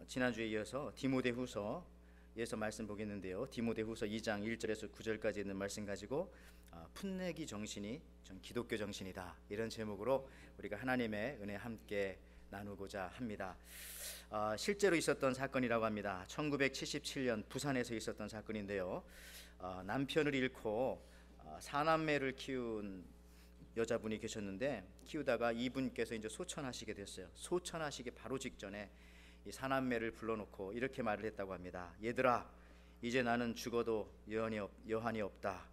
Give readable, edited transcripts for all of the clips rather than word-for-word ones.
지난주에 이어서 디모데후서에서 말씀 보겠는데요. 디모데후서 2장 1절에서 9절까지 있는 말씀 가지고 풋내기 정신이 전 기독교 정신이다, 이런 제목으로 우리가 하나님의 은혜 함께 나누고자 합니다. 실제로 있었던 사건이라고 합니다. 1977년 부산에서 있었던 사건인데요. 남편을 잃고 사남매를 키운 여자분이 계셨는데, 키우다가 이분께서 이제 소천하시게 됐어요. 소천하시기 바로 직전에 이 사남매를 불러놓고 이렇게 말을 했다고 합니다. 얘들아, 이제 나는 죽어도 여한이 없다.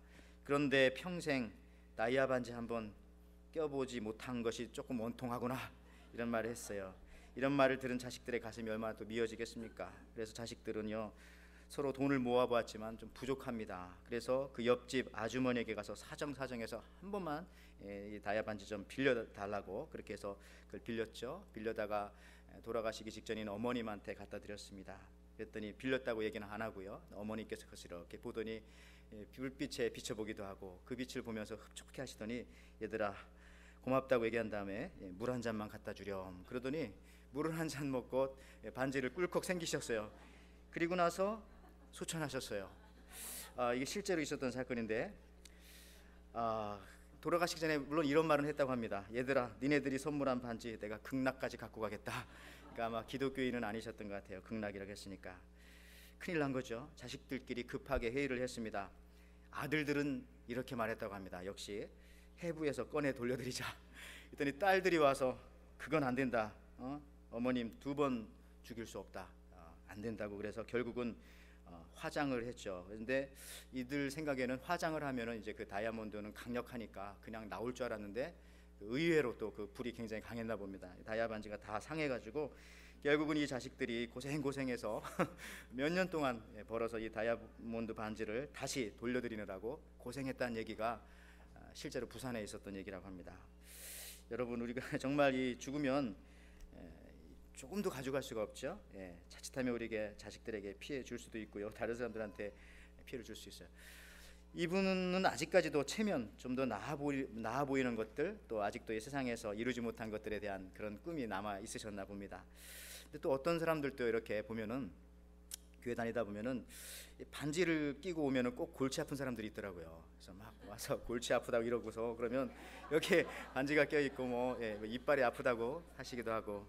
그런데 평생 다이아 반지 한번 껴보지 못한 것이 조금 원통하구나, 이런 말을 했어요. 이런 말을 들은 자식들의 가슴이 얼마나 또 미어지겠습니까? 그래서 자식들은요, 서로 돈을 모아보았지만 좀 부족합니다. 그래서 그 옆집 아주머니에게 가서 사정사정해서 한 번만 이 다이아 반지 좀 빌려달라고 그렇게 해서 그걸 빌렸죠. 빌려다가 돌아가시기 직전인 어머님한테 갖다 드렸습니다. 그랬더니 빌렸다고 얘기는 안 하고요, 어머니께서 그것을 이렇게 보더니 불빛에 비춰보기도 하고 그 빛을 보면서 흡족해 하시더니, 얘들아 고맙다고 얘기한 다음에 물 한 잔만 갖다 주렴. 그러더니 물을 한 잔 먹고 반지를 꿀꺽 생기셨어요. 그리고 나서 소천하셨어요. 이게 실제로 있었던 사건인데, 돌아가시기 전에 물론 이런 말은 했다고 합니다. 얘들아, 니네들이 선물한 반지 내가 극락까지 갖고 가겠다. 그러니까 아마 기독교인은 아니셨던 것 같아요. 극락이라고 했으니까. 큰일 난 거죠. 자식들끼리 급하게 회의를 했습니다. 아들들은 이렇게 말했다고 합니다. 역시 해부에서 꺼내 돌려드리자. 그랬더니 딸들이 와서 그건 안 된다. 어머님 2번 죽일 수 없다. 안 된다고. 그래서 결국은 화장을 했죠. 그런데 이들 생각에는 화장을 하면은 이제 그 다이아몬드는 강력하니까 그냥 나올 줄 알았는데 의외로 또 그 불이 굉장히 강했나 봅니다. 다이아 반지가 다 상해가지고 결국은 이 자식들이 고생해서 몇 년 동안 벌어서 이 다이아몬드 반지를 다시 돌려드리느라고 고생했다는 얘기가 실제로 부산에 있었던 얘기라고 합니다. 여러분, 우리가 정말 이 죽으면 조금도 가져갈 수가 없죠. 자칫하면 우리에게 자식들에게 피해 줄 수도 있고요, 다른 사람들한테 피해를 줄 수 있어요. 이분은 아직까지도 체면, 좀 더 나아 보이는 것들, 또 아직도 이 세상에서 이루지 못한 것들에 대한 그런 꿈이 남아 있으셨나 봅니다. 근데 또 어떤 사람들도 이렇게 보면은, 교회 다니다 보면은 반지를 끼고 오면은 꼭 골치 아픈 사람들이 있더라고요. 그래서 막 와서 골치 아프다고 이러고서, 그러면 이렇게 반지가 껴 있고 뭐 이빨이 아프다고 하시기도 하고.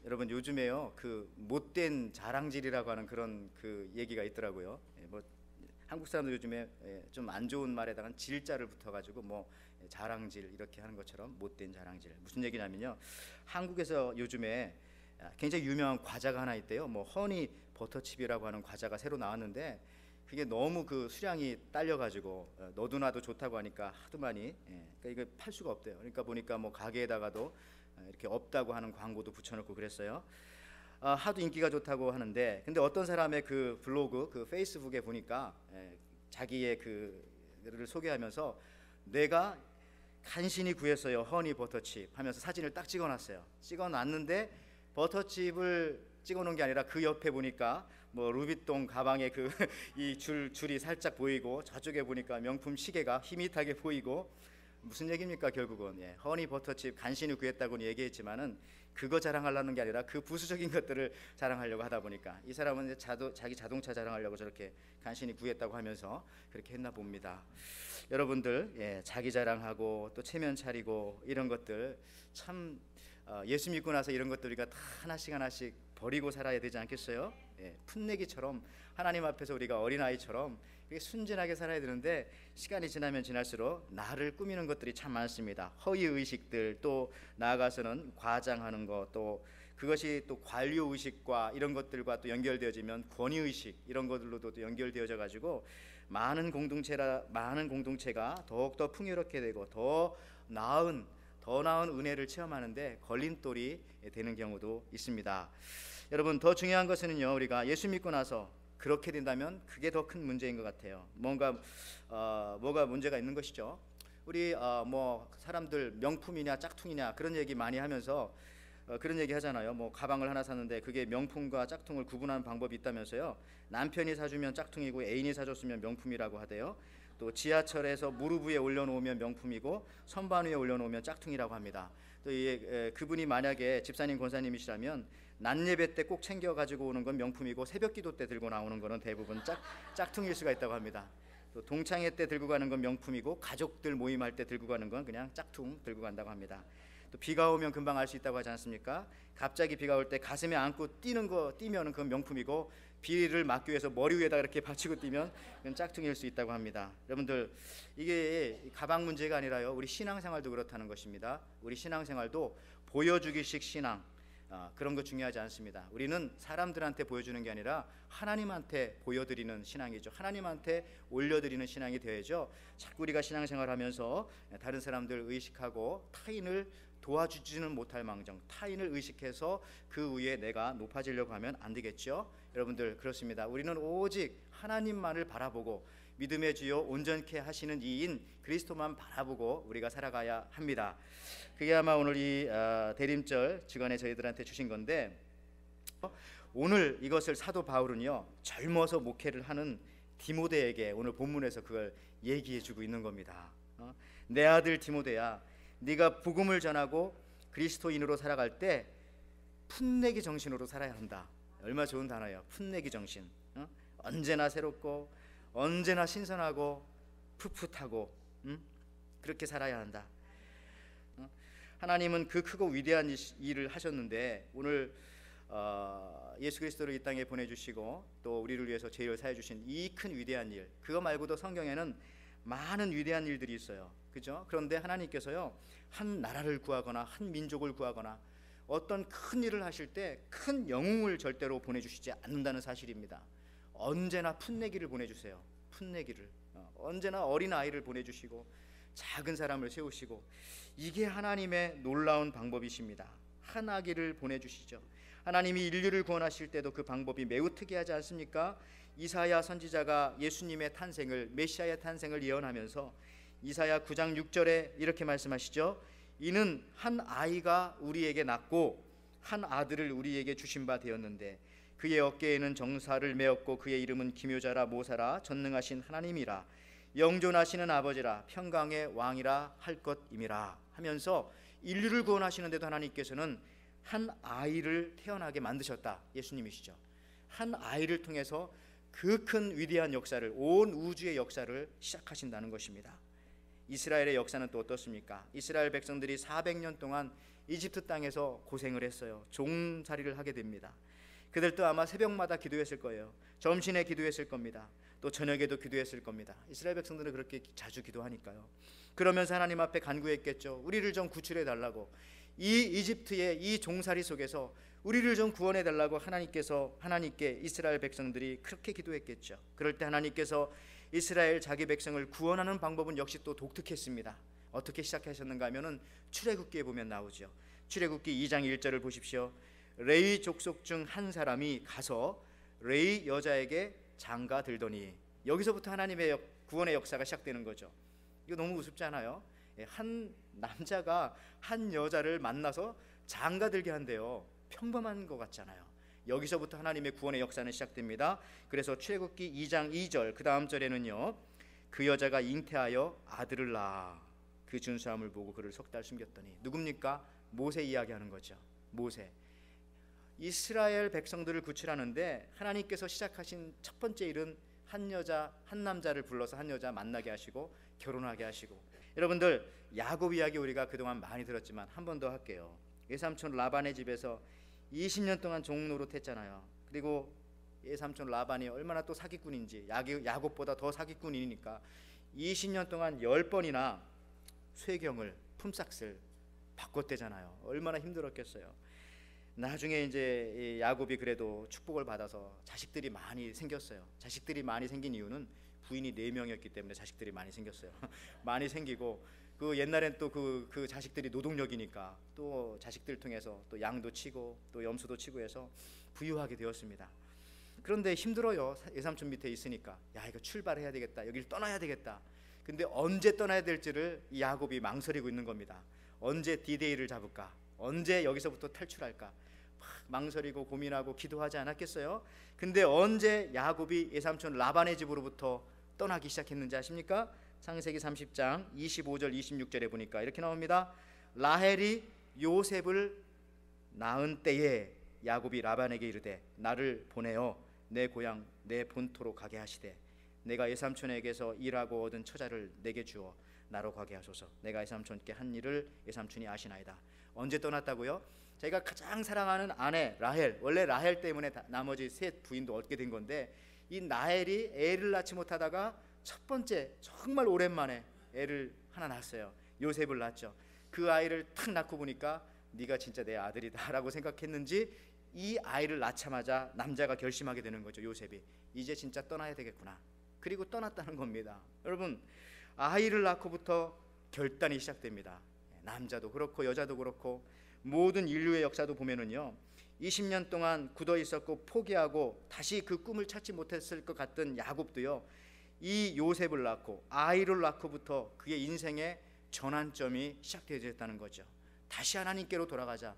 여러분, 요즘에요 그 못된 자랑질이라고 하는 그런 그 얘기가 있더라고요. 뭐 한국 사람들 요즘에 좀 안 좋은 말에다가 질자를 붙어가지고 뭐 자랑질 이렇게 하는 것처럼 못된 자랑질. 무슨 얘기냐면요, 한국에서 요즘에 굉장히 유명한 과자가 하나 있대요. 뭐 허니 버터칩이라고 하는 과자가 새로 나왔는데, 그게 너무 그 수량이 딸려가지고 너도 나도 좋다고 하니까 하도 많이, 그러니까 이거 팔 수가 없대요. 그러니까 보니까 뭐 가게에다가도 이렇게 없다고 하는 광고도 붙여놓고 그랬어요. 하도 인기가 좋다고 하는데, 근데 어떤 사람의 그 블로그, 그 페이스북에 보니까 자기의 그를 소개하면서 내가 간신히 구했어요, 허니 버터칩 하면서 사진을 딱 찍어놨어요. 찍어놨는데 버터칩을 찍어놓은 게 아니라 그 옆에 보니까 뭐 루비통 가방에 그 이 줄이 살짝 보이고, 저쪽에 보니까 명품 시계가 희밋하게 보이고. 무슨 얘기입니까? 결국은 허니 버터칩 간신히 구했다고는 얘기했지만은 그거 자랑하려는 게 아니라 그 부수적인 것들을 자랑하려고 하다 보니까, 이 사람은 자기 자동차 자랑하려고 저렇게 간신히 구했다고 하면서 그렇게 했나 봅니다. 여러분들, 자기 자랑하고 또 체면 차리고 이런 것들 참 예수 믿고 나서 이런 것들 우리가 다 하나씩 버리고 살아야 되지 않겠어요? 풋내기처럼 하나님 앞에서 우리가 어린아이처럼 순진하게 살아야 되는데, 시간이 지나면 지날수록 나를 꾸미는 것들이 참 많습니다. 허위의식들, 또 나아가서는 과장하는 것, 또 그것이 또 관료의식과 이런 것들과 또 연결되어지면 권위의식, 이런 것들로도 또 연결되어져 가지고 많은 공동체가 더욱더 풍요롭게 되고 더 나은 은혜를 체험하는데 걸림돌이 되는 경우도 있습니다. 여러분, 더 중요한 것은요, 우리가 예수 믿고 나서 그렇게 된다면 그게 더 큰 문제인 것 같아요. 뭐가 문제가 있는 것이죠. 우리 뭐 사람들 명품이냐 짝퉁이냐 그런 얘기 많이 하면서 그런 얘기 하잖아요. 뭐 가방을 하나 샀는데 그게 명품과 짝퉁을 구분하는 방법이 있다면서요. 남편이 사주면 짝퉁이고 애인이 사줬으면 명품이라고 하대요. 또 지하철에서 무릎 위에 올려놓으면 명품이고 선반 위에 올려놓으면 짝퉁이라고 합니다. 또 그분이 만약에 집사님 권사님이시라면 낮 예배 때 꼭 챙겨 가지고 오는 건 명품이고 새벽 기도 때 들고 나오는 거는 대부분 짝퉁일 수가 있다고 합니다. 또 동창회 때 들고 가는 건 명품이고 가족들 모임할 때 들고 가는 건 그냥 짝퉁 들고 간다고 합니다. 또 비가 오면 금방 알 수 있다고 하지 않습니까? 갑자기 비가 올 때 가슴에 안고 뛰면은 그건 명품이고 비를 막기 위해서 머리 위에다 이렇게 받치고 뛰면 그건 짝퉁일 수 있다고 합니다. 여러분들, 이게 가방 문제가 아니라요, 우리 신앙생활도 그렇다는 것입니다. 우리 신앙생활도 보여주기식 신앙, 그런 거 중요하지 않습니다. 우리는 사람들한테 보여주는 게 아니라 하나님한테 보여드리는 신앙이죠. 하나님한테 올려드리는 신앙이 되어야죠. 자꾸 우리가 신앙생활하면서 다른 사람들 의식하고 타인을 도와주지는 못할 망정 타인을 의식해서 그 위에 내가 높아지려고 하면 안 되겠죠. 여러분들, 그렇습니다. 우리는 오직 하나님만을 바라보고 믿음의 주요 온전케 하시는 이인 그리스도만 바라보고 우리가 살아가야 합니다. 그게 아마 오늘 이 대림절 주간에 저희들한테 주신 건데, 오늘 이것을 사도 바울은요, 젊어서 목회를 하는 디모데에게 오늘 본문에서 그걸 얘기해주고 있는 겁니다. 내 아들 디모데야, 네가 복음을 전하고 그리스도인으로 살아갈 때 풋내기 정신으로 살아야 한다. 얼마나 좋은 단어예요. 풋내기 정신. 언제나 새롭고 언제나 신선하고 풋풋하고 그렇게 살아야 한다. 하나님은 그 크고 위대한 일을 하셨는데, 오늘 예수 그리스도를 이 땅에 보내주시고 또 우리를 위해서 죄를 사해 주신 이 큰 위대한 일, 그거 말고도 성경에는 많은 위대한 일들이 있어요. 그죠? 그런데 하나님께서요, 한 나라를 구하거나 한 민족을 구하거나 어떤 큰 일을 하실 때 큰 영웅을 절대로 보내주시지 않는다는 사실입니다. 언제나 풋내기를 보내주세요. 풋내기를. 언제나 어린 아이를 보내주시고 작은 사람을 세우시고, 이게 하나님의 놀라운 방법이십니다. 한 아기를 보내주시죠. 하나님이 인류를 구원하실 때도 그 방법이 매우 특이하지 않습니까? 이사야 선지자가 예수님의 탄생을, 메시아의 탄생을 예언하면서 이사야 9장 6절에 이렇게 말씀하시죠. 이는 한 아이가 우리에게 낳고 한 아들을 우리에게 주신 바 되었는데 그의 어깨에는 정사를 메었고 그의 이름은 기묘자라 모사라 전능하신 하나님이라 영존하시는 아버지라 평강의 왕이라 할 것임이라 하면서 인류를 구원하시는데도 하나님께서는 한 아이를 태어나게 만드셨다. 예수님이시죠. 한 아이를 통해서 그 큰 위대한 역사를, 온 우주의 역사를 시작하신다는 것입니다. 이스라엘의 역사는 또 어떻습니까? 이스라엘 백성들이 400년 동안 이집트 땅에서 고생을 했어요. 종살이를 하게 됩니다. 그들도 아마 새벽마다 기도했을 거예요. 점심에 기도했을 겁니다. 또 저녁에도 기도했을 겁니다. 이스라엘 백성들은 그렇게 자주 기도하니까요. 그러면서 하나님 앞에 간구했겠죠. 우리를 좀 구출해 달라고. 이 이집트의 이 종살이 속에서 우리를 좀 구원해 달라고 하나님께 이스라엘 백성들이 그렇게 기도했겠죠. 그럴 때 하나님께서 이스라엘 자기 백성을 구원하는 방법은 역시 또 독특했습니다. 어떻게 시작하셨는가 하면은 출애굽기에 보면 나오죠. 출애굽기 2장 1절을 보십시오. 레위 족속 중 한 사람이 가서 레위 여자에게 장가 들더니, 여기서부터 하나님의 구원의 역사가 시작되는 거죠. 이거 너무 우습지 않아요? 한 남자가 한 여자를 만나서 장가 들게 한대요. 평범한 것 같잖아요. 여기서부터 하나님의 구원의 역사는 시작됩니다. 그래서 출애굽기 2장 2절 그 다음 절에는요, 그 여자가 잉태하여 아들을 낳아 그 준수함을 보고 그를 석 달 숨겼더니, 누굽니까? 모세 이야기하는 거죠. 모세. 이스라엘 백성들을 구출하는데 하나님께서 시작하신 첫 번째 일은 한 남자를 불러서 한 여자 만나게 하시고 결혼하게 하시고. 여러분들, 야곱 이야기 우리가 그동안 많이 들었지만 한 번 더 할게요. 외삼촌 라반의 집에서 20년 동안 종노릇 했잖아요. 그리고 외삼촌 라반이 얼마나 또 사기꾼인지, 야곱보다 더 사기꾼이니까 20년 동안 10번이나 쇠경을, 품삯을 바꿨대잖아요. 얼마나 힘들었겠어요. 나중에 이제 야곱이 그래도 축복을 받아서 자식들이 많이 생겼어요. 자식들이 많이 생긴 이유는 부인이 4명이었기 때문에 자식들이 많이 생겼어요. 많이 생기고, 그 옛날엔 또 그 자식들이 노동력이니까 또 자식들 통해서 또 양도 치고 또 염소도 치고 해서 부유하게 되었습니다. 그런데 힘들어요. 외삼촌 밑에 있으니까. 야, 이거 출발해야 되겠다. 여기를 떠나야 되겠다. 근데 언제 떠나야 될지를 이 야곱이 망설이고 있는 겁니다. 언제 디데이를 잡을까? 언제 여기서부터 탈출할까? 막 망설이고 고민하고 기도하지 않았겠어요? 근데 언제 야곱이 외삼촌 라반의 집으로부터 떠나기 시작했는지 아십니까? 창세기 30장 25절 26절에 보니까 이렇게 나옵니다. 라헬이 요셉을 낳은 때에 야곱이 라반에게 이르되 나를 보내어 내 고향 내 본토로 가게 하시되 내가 외삼촌에게서 일하고 얻은 처자를 내게 주어 나로 가게 하소서. 내가 외삼촌께 한 일을 외삼촌이 아시나이다. 언제 떠났다고요? 자기가 가장 사랑하는 아내 라헬, 원래 라헬 때문에 나머지 셋 부인도 얻게 된 건데, 이 라헬이 애를 낳지 못하다가 첫 번째 정말 오랜만에 애를 하나 낳았어요. 요셉을 낳았죠. 그 아이를 탁 낳고 보니까 네가 진짜 내 아들이다 라고 생각했는지 이 아이를 낳자마자 남자가 결심하게 되는 거죠. 요셉이 이제 진짜 떠나야 되겠구나. 그리고 떠났다는 겁니다. 여러분, 아이를 낳고부터 결단이 시작됩니다. 남자도 그렇고 여자도 그렇고 모든 인류의 역사도 보면은요, 20년 동안 굳어 있었고 포기하고 다시 그 꿈을 찾지 못했을 것 같던 야곱도요, 이 요셉을 낳고 아이를 낳고부터 그의 인생의 전환점이 시작되었다는 거죠. 다시 하나님께로 돌아가자,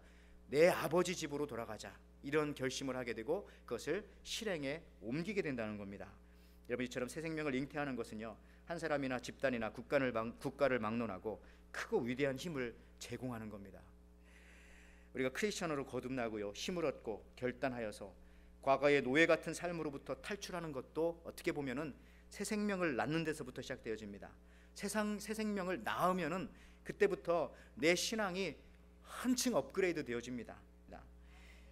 내 아버지 집으로 돌아가자, 이런 결심을 하게 되고 그것을 실행에 옮기게 된다는 겁니다. 여러분, 이처럼 새 생명을 잉태하는 것은요, 한 사람이나 집단이나 국가를 막론하고 크고 위대한 힘을 제공하는 겁니다. 우리가 크리스천으로 거듭나고요, 힘을 얻고 결단하여서 과거의 노예 같은 삶으로부터 탈출하는 것도 어떻게 보면은 새 생명을 낳는 데서부터 시작되어집니다. 새 생명을 낳으면은 그때부터 내 신앙이 한층 업그레이드 되어집니다.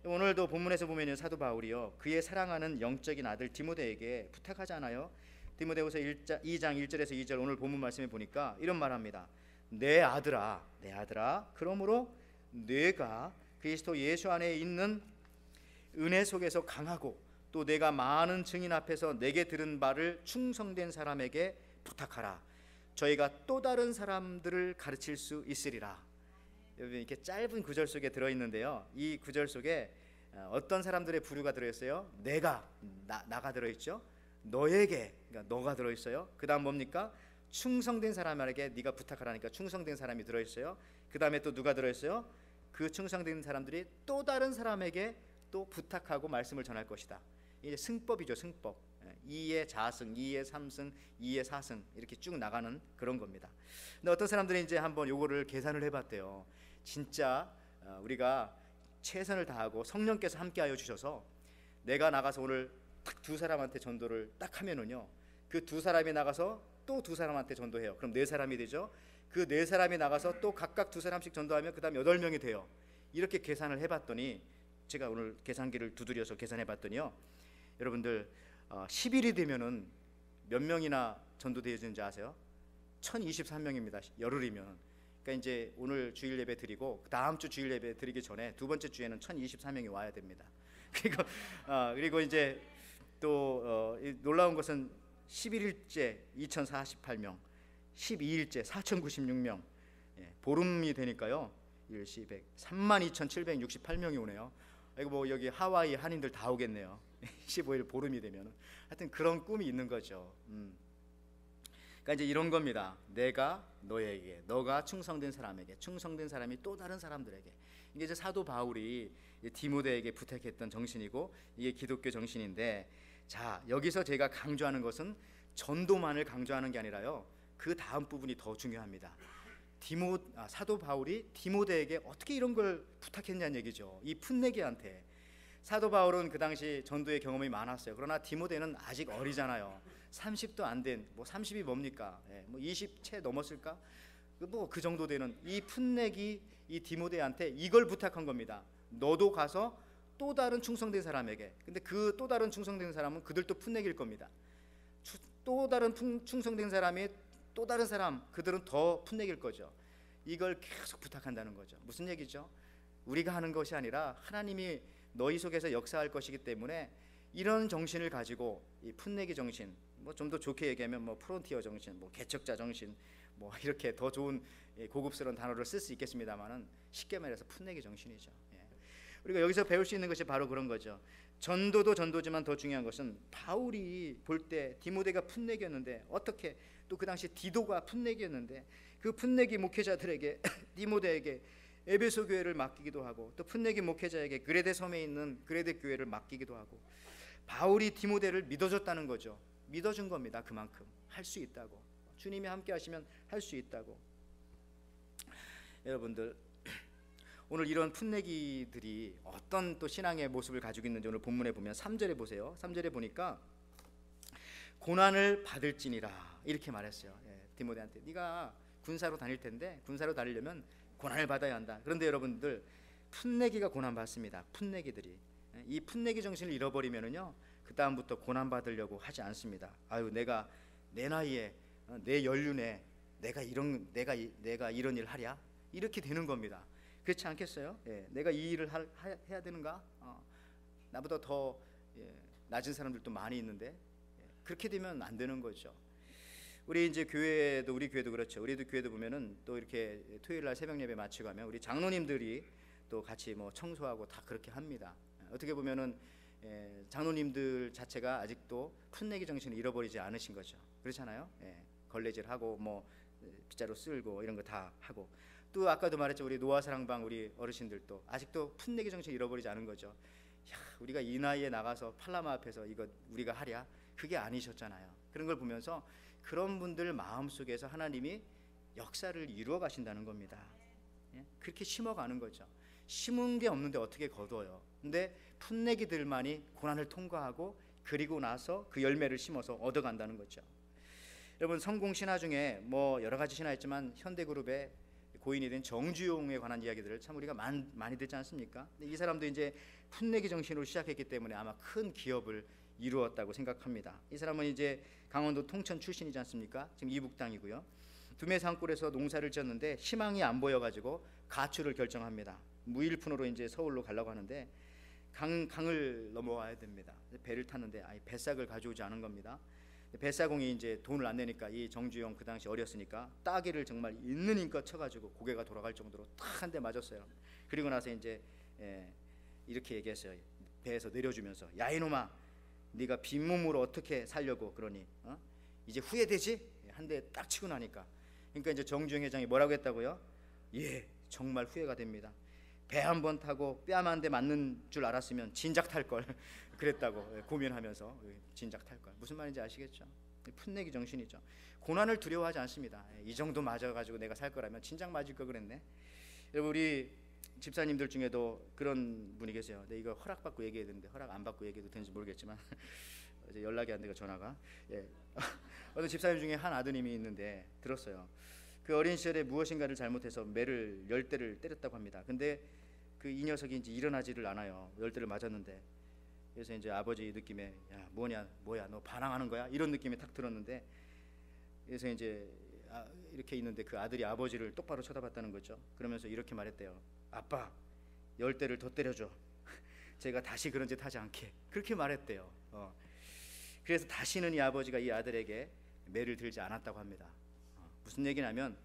오늘도 본문에서 보면요, 사도 바울이요, 그의 사랑하는 영적인 아들 디모데에게 부탁하잖아요. 디모데후서 2장 1절에서 2절 오늘 본문 말씀에 보니까 이런 말합니다. 내 아들아, 그러므로 내가 그리스도 예수 안에 있는 은혜 속에서 강하고 또 내가 많은 증인 앞에서 내게 들은 바를 충성된 사람에게 부탁하라. 저희가 또 다른 사람들을 가르칠 수 있으리라. 여러분, 이렇게 짧은 구절 속에 들어있는데요, 이 구절 속에 어떤 사람들의 부류가 들어있어요? 나가 들어있죠. 너에게, 그러니까 너가 들어있어요. 그 다음 뭡니까? 충성된 사람에게 네가 부탁하라니까 충성된 사람이 들어있어요. 그 다음에 또 누가 들어있어요? 그 충성된 사람들이 또 다른 사람에게 또 부탁하고 말씀을 전할 것이다. 이제 승법이죠, 승법. 2의 자승, 2의 3승, 2의 4승 이렇게 쭉 나가는 그런 겁니다. 근데 어떤 사람들이 이제 한번 요거를 계산을 해봤대요. 진짜 우리가 최선을 다하고 성령께서 함께하여 주셔서 내가 나가서 오늘 딱 두 사람한테 전도를 딱 하면은요, 그 두 사람이 나가서 또 두 사람한테 전도해요. 그럼 네 사람이 되죠. 그 네 사람이 나가서 또 각각 두 사람씩 전도하면 그 다음 8명이 돼요. 이렇게 계산을 해봤더니, 제가 오늘 계산기를 두드려서 계산해봤더니요, 여러분들 10일이 되면은 몇 명이나 전도되어지는지 아세요? 1023명입니다. 열흘이면. 그러니까 이제 오늘 주일 예배 드리고 다음 주 주일 예배 드리기 전에 두 번째 주에는 1023명이 와야 됩니다. 그리고 이제 또 놀라운 것은 11일째 2048명, 12일째 4096명, 보름이 되니까요, 1시 32,768명이 오네요. 이거 뭐 여기 하와이 한인들 다 오겠네요. 15일 보름이 되면. 하여튼 그런 꿈이 있는 거죠. 그러니까 이제 이런 겁니다. 내가 너에게, 너가 충성된 사람에게, 충성된 사람이 또 다른 사람들에게. 이게 이제 사도 바울이 디모데에게 부탁했던 정신이고 이게 기독교 정신인데, 자, 여기서 제가 강조하는 것은 전도만을 강조하는 게 아니라요, 그 다음 부분이 더 중요합니다. 사도 바울이 디모데에게 어떻게 이런 걸 부탁했냐는 얘기죠. 이 풋내기한테. 사도 바울은 그 당시 전도의 경험이 많았어요. 그러나 디모데는 아직 어리잖아요. 30도 안 된, 뭐 30이 뭡니까? 뭐 20 채 넘었을까? 뭐 그 정도 되는 이 풋내기, 이 디모데한테 이걸 부탁한 겁니다. 너도 가서 또 다른 충성된 사람에게. 근데 그 또 다른 충성된 사람은 그들도 풋내기일 겁니다. 또 다른 충성된 사람이 또 다른 사람, 그들은 더 풋내기일 거죠. 이걸 계속 부탁한다는 거죠. 무슨 얘기죠? 우리가 하는 것이 아니라 하나님이 너희 속에서 역사할 것이기 때문에 이런 정신을 가지고, 이 풋내기 정신, 뭐 좀 더 좋게 얘기하면 뭐 프론티어 정신, 뭐 개척자 정신, 뭐 이렇게 더 좋은 고급스러운 단어를 쓸 수 있겠습니다만은 쉽게 말해서 풋내기 정신이죠. 우리가 여기서 배울 수 있는 것이 바로 그런 거죠. 전도도 전도지만 더 중요한 것은 바울이 볼 때 디모데가 풋내기였는데, 어떻게 또 그 당시 디도가 풋내기였는데, 그 풋내기 목회자들에게 디모데에게 에베소 교회를 맡기기도 하고, 또 풋내기 목회자에게 그레데 섬에 있는 그레데 교회를 맡기기도 하고, 바울이 디모데를 믿어줬다는 거죠. 믿어준 겁니다. 그만큼 할 수 있다고, 주님이 함께 하시면 할 수 있다고. 여러분들, 오늘 이런 풋내기들이 어떤 또 신앙의 모습을 가지고 있는지 오늘 본문에 보면 3절에 보세요. 3절에 보니까 고난을 받을지니라 이렇게 말했어요. 디모데한테 네가 군사로 다닐 텐데 군사로 다니려면 고난을 받아야 한다. 그런데 여러분들 풋내기가 고난 받습니다. 풋내기들이 이 풋내기 정신을 잃어버리면은요 그 다음부터 고난 받으려고 하지 않습니다. 아유 내가 내 나이에 내 연륜에 내가 이런 일 하랴 이렇게 되는 겁니다. 그렇지 않겠어요? 내가 이 일을 해야 되는가? 나보다 더 낮은 사람들도 많이 있는데 그렇게 되면 안 되는 거죠. 우리 이제 우리 교회도 그렇죠. 우리도 교회도 보면은 또 이렇게 토요일 날 새벽 예배 마치고 가면 우리 장로님들이 또 같이 뭐 청소하고 다 그렇게 합니다. 어떻게 보면은 장로님들 자체가 아직도 풋내기 정신을 잃어버리지 않으신 거죠. 그렇잖아요. 걸레질하고 뭐 빗자루 쓸고 이런 거 다 하고 또 아까도 말했죠. 우리 노아사랑방 우리 어르신들도 아직도 풋내기 정신 잃어버리지 않은 거죠. 야, 우리가 이 나이에 나가서 팔라마 앞에서 이거 우리가 하랴? 그게 아니셨잖아요. 그런 걸 보면서 그런 분들 마음속에서 하나님이 역사를 이루어 가신다는 겁니다. 그렇게 심어가는 거죠. 심은 게 없는데 어떻게 거둬요? 근데 풋내기들만이 고난을 통과하고 그리고 나서 그 열매를 심어서 얻어간다는 거죠. 여러분 성공 신화 중에 뭐 여러 가지 신화 있지만 현대그룹의 고인이 된 정주용에 관한 이야기들을 참 우리가 많이 듣지 않습니까? 이 사람도 이제 풋내기 정신으로 시작했기 때문에 아마 큰 기업을 이루었다고 생각합니다. 이 사람은 이제 강원도 통천 출신이지 않습니까? 지금 이북 땅이고요. 두메 산골에서 농사를 지었는데 희망이 안 보여가지고 가출을 결정합니다. 무일푼으로 이제 서울로 가려고 하는데 강을 넘어와야 됩니다. 배를 탔는데 뱃삭을 가져오지 않은 겁니다. 뱃사공이 이제 돈을 안 내니까 이 정주영 그 당시 어렸으니까 따귀를 정말 있는 힘껏 쳐가지고 고개가 돌아갈 정도로 탁 한 대 맞았어요. 그리고 나서 이제 이렇게 얘기했어요. 배에서 내려주면서 야 이놈아 네가 빈몸으로 어떻게 살려고 그러니 이제 후회되지? 한 대 딱 치고 나니까 그러니까 이제 정주영 회장이 뭐라고 했다고요? 예 정말 후회가 됩니다. 배 한 번 타고 뺨 한 대 맞는 줄 알았으면 진작 탈 걸 그랬다고 고민하면서 진작 탈 걸. 무슨 말인지 아시겠죠? 풋내기 정신이죠. 고난을 두려워하지 않습니다. 이 정도 맞아가지고 내가 살 거라면 진작 맞을 거 그랬네. 여러분 우리 집사님들 중에도 그런 분이 계세요. 근데 이거 허락받고 얘기해야 되는데 허락 안 받고 얘기해도 되는지 모르겠지만 어제 연락이 안 되고 전화가 어떤 집사님 중에 한 아드님이 있는데 들었어요. 그 어린 시절에 무엇인가를 잘못해서 매를 10대를 때렸다고 합니다. 근데 그 이 녀석이 이제 일어나지를 않아요. 10대를 맞았는데 그래서 이제 아버지 느낌에 야 뭐야 너 반항하는 거야? 이런 느낌이 탁 들었는데 그래서 이제 이렇게 있는데 그 아들이 아버지를 똑바로 쳐다봤다는 거죠. 그러면서 이렇게 말했대요. 아빠 10대를 더 때려줘. 제가 다시 그런 짓 하지 않게. 그렇게 말했대요. 그래서 다시는 이 아버지가 이 아들에게 매를 들지 않았다고 합니다. 무슨 얘기냐면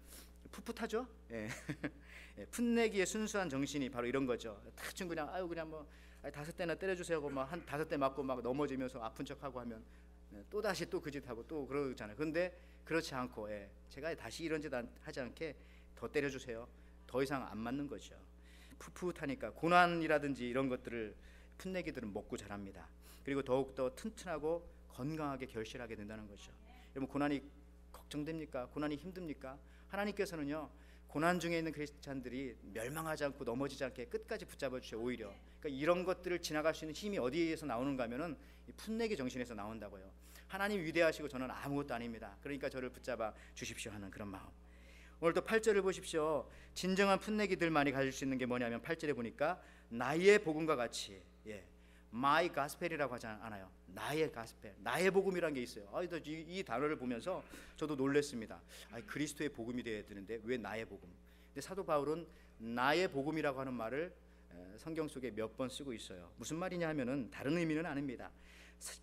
풋풋하죠. 풋내기의 순수한 정신이 바로 이런 거죠. 대충 그냥 그냥 뭐 5대나 때려주세요 하고 막 한 5대 맞고 막 넘어지면서 아픈 척하고 하면 또 다시 또 그 짓 하고 또 그러잖아요. 그런데 그렇지 않고 제가 다시 이런 짓 하지 않게 더 때려주세요. 더 이상 안 맞는 거죠. 풋풋하니까 고난이라든지 이런 것들을 풋내기들은 먹고 자랍니다. 그리고 더욱더 튼튼하고 건강하게 결실하게 된다는 거죠. 여러분 고난이 걱정됩니까? 고난이 힘듭니까? 하나님께서는요 고난 중에 있는 크리스찬들이 멸망하지 않고 넘어지지 않게 끝까지 붙잡아 주셔. 오히려 그러니까 이런 것들을 지나갈 수 있는 힘이 어디에서 나오는가 하면은 이 풋내기 정신에서 나온다고요. 하나님 위대하시고 저는 아무것도 아닙니다. 그러니까 저를 붙잡아 주십시오 하는 그런 마음. 오늘 또 8절을 보십시오. 진정한 풋내기들만이 가질 수 있는 게 뭐냐면 8절에 보니까 나의 복음과 같이 my gospel이라고 하지 않아요. 나의 가스펠, 나의 복음이라는 게 있어요. 이 단어를 보면서 저도 놀랐습니다. 그리스도의 복음이 되어야 되는데 왜 나의 복음? 근데 사도 바울은 나의 복음이라고 하는 말을 성경 속에 몇 번 쓰고 있어요. 무슨 말이냐 하면은 다른 의미는 아닙니다.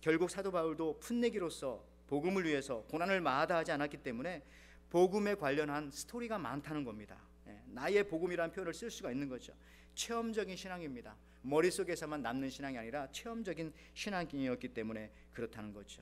결국 사도 바울도 풋내기로서 복음을 위해서 고난을 마다하지 않았기 때문에 복음에 관련한 스토리가 많다는 겁니다. 나의 복음이라는 표현을 쓸 수가 있는 거죠. 체험적인 신앙입니다. 머릿속에서만 남는 신앙이 아니라 체험적인 신앙이었기 때문에 그렇다는 거죠.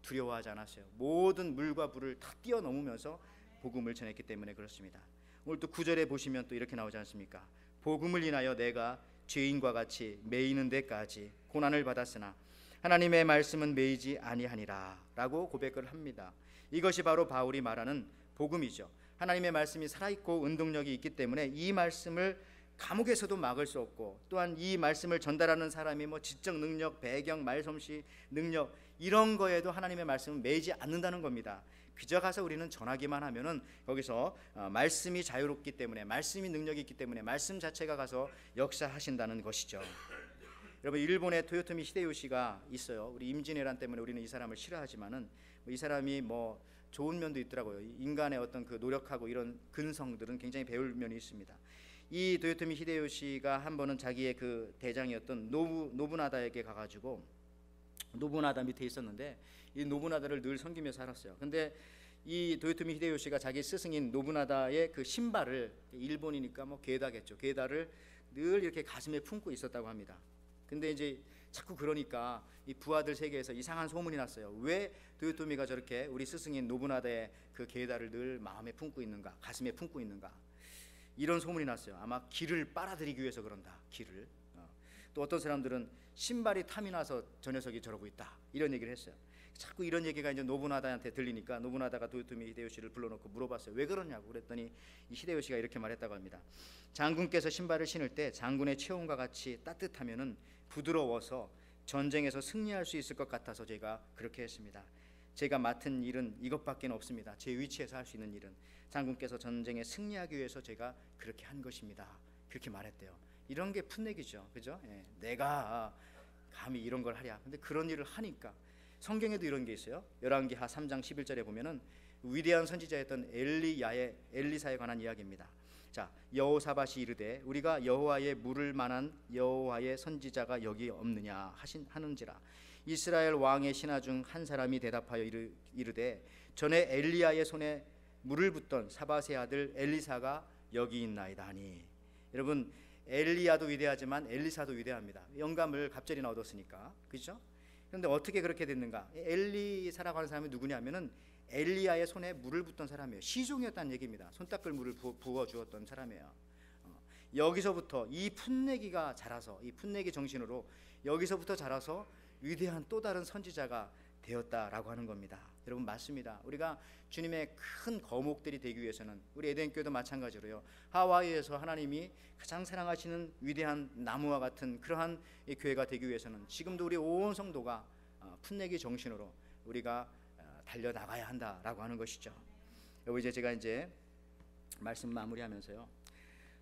두려워하지 않았어요. 모든 물과 불을 다 뛰어넘으면서 복음을 전했기 때문에 그렇습니다. 오늘 또 9절에 보시면 또 이렇게 나오지 않습니까? 복음을 인하여 내가 죄인과 같이 매이는 데까지 고난을 받았으나 하나님의 말씀은 매이지 아니하니라 라고 고백을 합니다. 이것이 바로 바울이 말하는 복음이죠. 하나님의 말씀이 살아있고 운동력이 있기 때문에 이 말씀을 감옥에서도 막을 수 없고, 또한 이 말씀을 전달하는 사람이 뭐 지적 능력, 배경, 말솜씨, 능력 이런 거에도 하나님의 말씀은 매이지 않는다는 겁니다. 그저 가서 우리는 전하기만 하면은 거기서 말씀이 자유롭기 때문에, 말씀이 능력이 있기 때문에 말씀 자체가 가서 역사하신다는 것이죠. 여러분, 일본의 토요토미 히데요시가 있어요. 우리 임진왜란 때문에 우리는 이 사람을 싫어하지만은 이 사람이 뭐 좋은 면도 있더라고요. 인간의 어떤 그 노력하고 이런 근성들은 굉장히 배울 면이 있습니다. 이 토요토미 히데요시가 한 번은 자기의 그 대장이었던 노부나다에게 가가지고, 노부나다 밑에 있었는데 이 노부나다를 늘 섬기며 살았어요. 근데 이 도요토미 히데요시가 자기 스승인 노부나다의 그 신발을, 일본이니까 뭐 게다겠죠, 게다를 늘 이렇게 가슴에 품고 있었다고 합니다. 근데 이제 자꾸 그러니까 이 부하들 세계에서 이상한 소문이 났어요. 왜 도요토미가 저렇게 우리 스승인 노부나다의 그 게다를 늘 마음에 품고 있는가, 가슴에 품고 있는가, 이런 소문이 났어요. 아마 기를 빨아들이기 위해서 그런다. 기를. 또 어떤 사람들은 신발이 탐이 나서 저 녀석이 저러고 있다, 이런 얘기를 했어요. 자꾸 이런 얘기가 이제 노부나다한테 들리니까 노부나다가 도요토미 히데요시를 불러놓고 물어봤어요. 왜 그러냐고. 그랬더니 이 히데요시가 이렇게 말했다고 합니다. 장군께서 신발을 신을 때 장군의 체온과 같이 따뜻하면은 부드러워서 전쟁에서 승리할 수 있을 것 같아서 제가 그렇게 했습니다. 제가 맡은 일은 이것밖에 없습니다. 제 위치에서 할 수 있는 일은 장군께서 전쟁에 승리하기 위해서 제가 그렇게 한 것입니다. 그렇게 말했대요. 이런 게 풋내기죠, 그죠? 예, 내가 감히 이런 걸 하랴. 근데 그런 일을 하니까. 성경에도 이런 게 있어요. 열왕기하 3장 11절에 보면은 위대한 선지자였던 엘리사에 관한 이야기입니다. 자, 여호사밧이 이르되 우리가 여호와의 물을 만한 여호와의 선지자가 여기 없느냐 하는지라. 이스라엘 왕의 신하 중 한 사람이 대답하여 이르되 전에 엘리야의 손에 물을 붓던 사밧의 아들 엘리사가 여기 있나이다 하니. 여러분, 엘리야도 위대하지만 엘리사도 위대합니다. 영감을 갑자기 얻었으니까, 그렇죠? 그런데 어떻게 그렇게 됐는가? 엘리사라고 하는 사람이 누구냐면은 엘리야의 손에 물을 붓던 사람이에요. 시종이었다는 얘기입니다. 손 닦을 물을 부어 주었던 사람이에요. 여기서부터 이 풋내기가 자라서, 이 풋내기 정신으로 여기서부터 자라서 위대한 또 다른 선지자가 되었다라고 하는 겁니다. 여러분, 맞습니다. 우리가 주님의 큰 거목들이 되기 위해서는, 우리 에덴교회도 마찬가지로요, 하와이에서 하나님이 가장 사랑하시는 위대한 나무와 같은 그러한 이 교회가 되기 위해서는 지금도 우리 온 성도가 풋내기 정신으로 우리가 달려나가야 한다라고 하는 것이죠. 여러분, 이제 제가 말씀 마무리하면서요,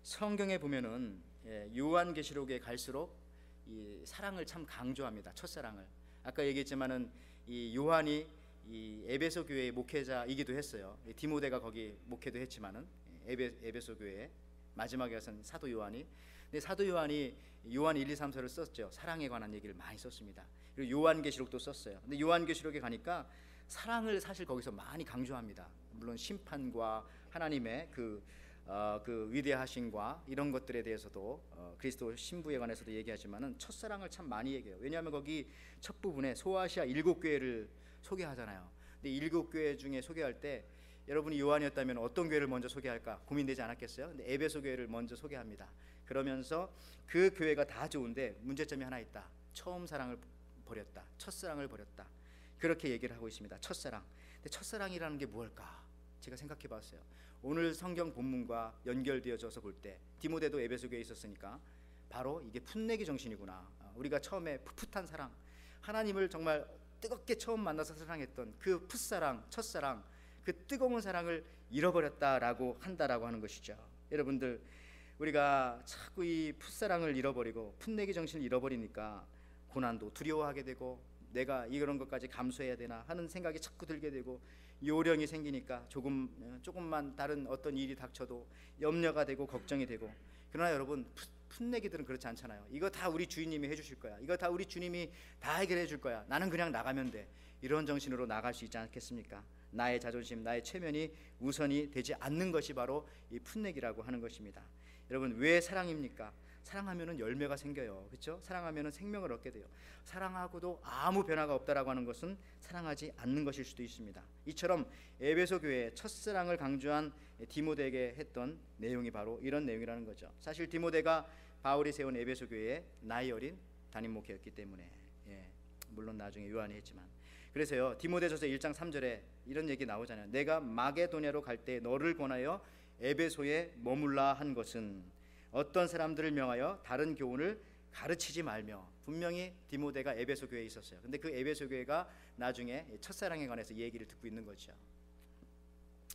성경에 보면은 요한계시록에 갈수록 이 사랑을 참 강조합니다. 첫사랑을. 아까 얘기했지만은 이 요한이 이 에베소 교회의 목회자이기도 했어요. 디모데가 거기 목회도 했지만은 에베소 교회 마지막에 가선 사도 요한이. 근데 사도 요한이 요한 1, 2, 3서를 썼죠. 사랑에 관한 얘기를 많이 썼습니다. 그리고 요한계시록도 썼어요. 근데 요한계시록에 가니까 사랑을 사실 거기서 많이 강조합니다. 물론 심판과 하나님의 그 위대하심과 이런 것들에 대해서도 그리스도 신부에 관해서도 얘기하지만은 첫사랑을 참 많이 얘기해요. 왜냐하면 거기 첫 부분에 소아시아 7교회를 소개하잖아요. 근데 7교회 중에 소개할 때 여러분이 요한이었다면 어떤 교회를 먼저 소개할까 고민되지 않았겠어요? 근데 에베소 교회를 먼저 소개합니다. 그러면서 그 교회가 다 좋은데 문제점이 하나 있다. 처음 사랑을 버렸다. 첫사랑을 버렸다. 그렇게 얘기를 하고 있습니다. 첫사랑. 근데 첫사랑이라는 게 무엇일까? 제가 생각해 봤어요. 오늘 성경 본문과 연결되어져서 볼 때 디모데도 에베소 교회에 있었으니까 바로 이게 풋내기 정신이구나. 우리가 처음에 풋풋한 사랑, 하나님을 정말 뜨겁게 처음 만나서 사랑했던 그 풋사랑, 첫사랑, 그 뜨거운 사랑을 잃어버렸다라고 한다라고 하는 것이죠. 여러분들, 우리가 자꾸 이 풋사랑을 잃어버리고 풋내기 정신을 잃어버리니까 고난도 두려워하게 되고, 내가 이런 것까지 감수해야 되나 하는 생각이 자꾸 들게 되고, 요령이 생기니까 조금만 다른 어떤 일이 닥쳐도 염려가 되고 걱정이 되고. 그러나 여러분, 풋내기들은 그렇지 않잖아요. 이거 다 우리 주인님이 해주실 거야. 이거 다 우리 주님이 다 해결해 줄 거야. 나는 그냥 나가면 돼. 이런 정신으로 나갈 수 있지 않겠습니까? 나의 자존심, 나의 체면이 우선이 되지 않는 것이 바로 이 풋내기라고 하는 것입니다. 여러분, 왜 사랑입니까? 사랑하면은 열매가 생겨요. 그렇죠? 사랑하면은 생명을 얻게 돼요. 사랑하고도 아무 변화가 없다라고 하는 것은 사랑하지 않는 것일 수도 있습니다. 이처럼 에베소 교회의 첫사랑을 강조한 디모데에게 했던 내용이 바로 이런 내용이라는 거죠. 사실 디모데가 바울이 세운 에베소 교회의 나이 어린 담임 목회였기 때문에, 물론 나중에 요한이 했지만, 그래서요, 디모데전서 1장 3절에 이런 얘기 나오잖아요. 내가 마게도냐로 갈 때 너를 권하여 에베소에 머물라 한 것은 어떤 사람들을 명하여 다른 교훈을 가르치지 말며. 분명히 디모데가 에베소 교회에 있었어요. 근데 그 에베소 교회가 나중에 첫사랑에 관해서 얘기를 듣고 있는 거죠.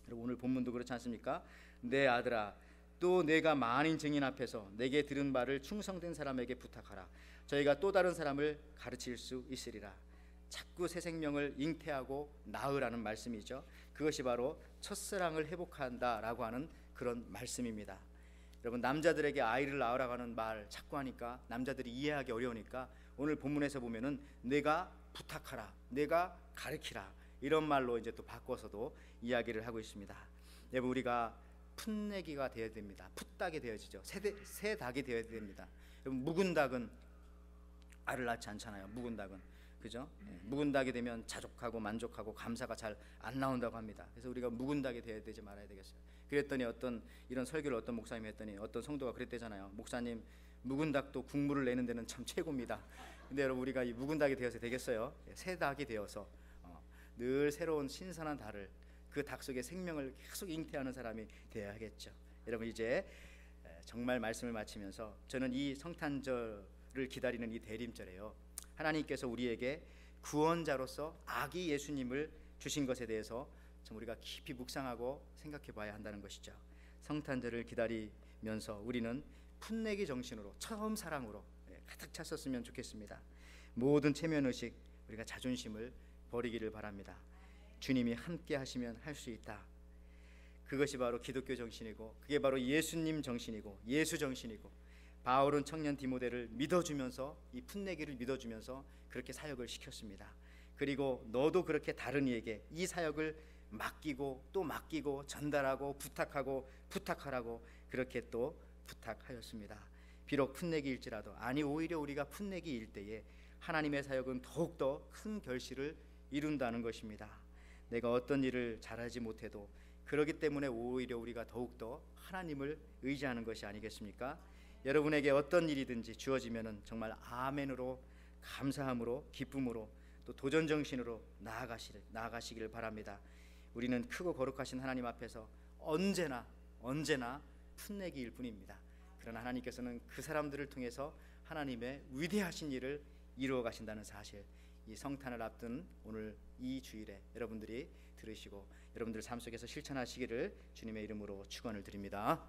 그리고 오늘 본문도 그렇지 않습니까? 내 아들아, 또 내가 많은 증인 앞에서 내게 들은 바를 충성된 사람에게 부탁하라. 저희가 또 다른 사람을 가르칠 수 있으리라. 자꾸 새 생명을 잉태하고 낳으라는 말씀이죠. 그것이 바로 첫사랑을 회복한다라고 하는 그런 말씀입니다. 여러분, 남자들에게 아이를 낳으라고 하는 말 자꾸 하니까 남자들이 이해하기 어려우니까 오늘 본문에서 보면은 내가 부탁하라, 내가 가르치라, 이런 말로 이제 또 바꿔서도 이야기를 하고 있습니다. 여러분, 우리가 풋내기가 되어야 됩니다. 풋닭이 되어지죠. 새 닭이 되어야 됩니다. 여러분, 묵은 닭은 알을 낳지 않잖아요. 묵은 닭은, 그죠? 묵은 닭이 되면 자족하고 만족하고 감사가 잘 안 나온다고 합니다. 그래서 우리가 묵은 닭이 되어야 되지 말아야 되겠어요. 그랬더니 어떤 이런 설교를 어떤 목사님이 했더니 어떤 성도가 그랬대잖아요. 목사님, 묵은 닭도 국물을 내는 데는 참 최고입니다. 근데 여러분, 우리가 이 묵은 닭이 되어서 되겠어요? 새 닭이 되어서 늘 새로운 신선한 닭을, 그 닭 속에 생명을 계속 잉태하는 사람이 되어야겠죠. 여러분, 이제 정말 말씀을 마치면서 저는 이 성탄절을 기다리는 이 대림절에요, 하나님께서 우리에게 구원자로서 아기 예수님을 주신 것에 대해서 참 우리가 깊이 묵상하고 생각해 봐야 한다는 것이죠. 성탄절을 기다리면서 우리는 풋내기 정신으로, 처음 사랑으로 가득 찼었으면 좋겠습니다. 모든 체면의식, 우리가 자존심을 버리기를 바랍니다. 주님이 함께 하시면 할 수 있다. 그것이 바로 기독교 정신이고, 그게 바로 예수님 정신이고 예수 정신이고, 바울은 청년 디모데를 믿어주면서, 이 풋내기를 믿어주면서 그렇게 사역을 시켰습니다. 그리고 너도 그렇게 다른 이에게 이 사역을 맡기고 또 맡기고 전달하고 부탁하고 부탁하라고 그렇게 또 부탁하였습니다. 비록 풋내기일지라도, 아니 오히려 우리가 풋내기일 때에 하나님의 사역은 더욱더 큰 결실을 이룬다는 것입니다. 내가 어떤 일을 잘하지 못해도 그러기 때문에 오히려 우리가 더욱더 하나님을 의지하는 것이 아니겠습니까? 여러분에게 어떤 일이든지 주어지면은 정말 아멘으로, 감사함으로, 기쁨으로, 또 도전 정신으로 나아가시기를 바랍니다. 우리는 크고 거룩하신 하나님 앞에서 언제나 풋내기일 뿐입니다. 그러나 하나님께서는 그 사람들을 통해서 하나님의 위대하신 일을 이루어 가신다는 사실, 이 성탄을 앞둔 오늘 이 주일에 여러분들이 들으시고 여러분들 삶 속에서 실천하시기를 주님의 이름으로 축원을 드립니다.